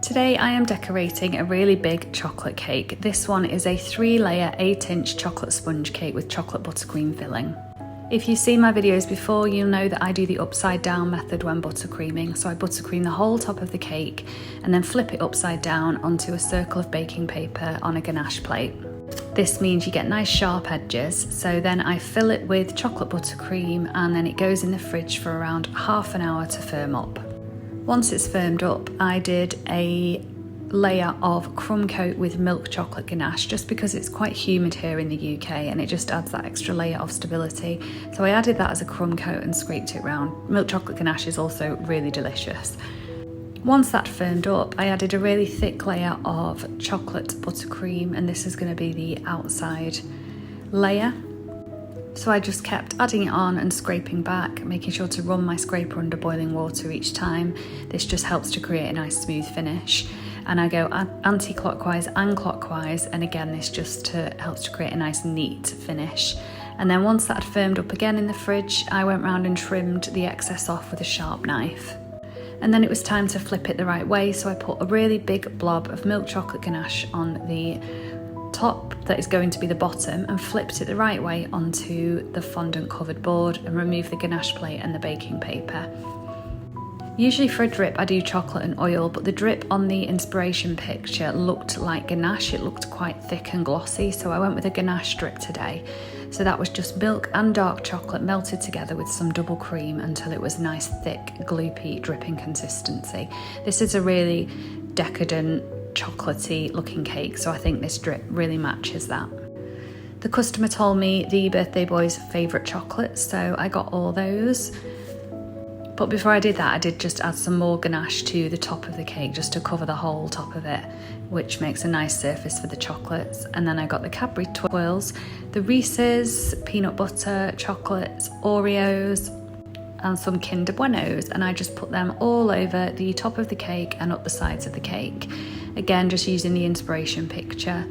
Today I am decorating a really big chocolate cake. This one is a 3-layer 8-inch chocolate sponge cake with chocolate buttercream filling. If you've seen my videos before, you'll know that I do the upside down method when buttercreaming. So I buttercream the whole top of the cake and then flip it upside down onto a circle of baking paper on a ganache plate. This means you get nice sharp edges. So then I fill it with chocolate buttercream and then it goes in the fridge for around half an hour to firm up. Once it's firmed up, I did a layer of crumb coat with milk chocolate ganache just because it's quite humid here in the UK and it just adds that extra layer of stability. So I added that as a crumb coat and scraped it round. Milk chocolate ganache is also really delicious. Once that firmed up, I added a really thick layer of chocolate buttercream, and this is going to be the outside layer. So I just kept adding it on and scraping back, making sure to run my scraper under boiling water each time. This just helps to create a nice smooth finish. And I go anti-clockwise and clockwise, and again this just helps to create a nice neat finish. And then once that had firmed up again in the fridge, I went round and trimmed the excess off with a sharp knife. And then it was time to flip it the right way, so I put a really big blob of milk chocolate ganache on the top that is going to be the bottom and flipped it the right way onto the fondant covered board and removed the ganache plate and the baking paper. Usually for a drip I do chocolate and oil, but the drip on the inspiration picture looked like ganache. It looked quite thick and glossy, so I went with a ganache drip today. So that was just milk and dark chocolate melted together with some double cream until it was nice thick gloopy dripping consistency. This is a really decadent chocolatey looking cake, so I think this drip really matches that. The customer told me the birthday boy's favourite chocolates, so I got all those. But before I did that, I did just add some more ganache to the top of the cake just to cover the whole top of it, which makes a nice surface for the chocolates. And then I got the Cadbury twirls, the Reese's, peanut butter, chocolates, Oreos, and some Kinder Buenos, and I just put them all over the top of the cake and up the sides of the cake. Again, just using the inspiration picture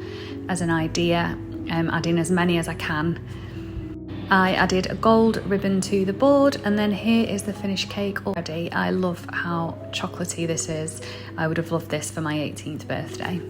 as an idea, adding as many as I can. I added a gold ribbon to the board, and then here is the finished cake already. I love how chocolatey this is. I would have loved this for my 18th birthday.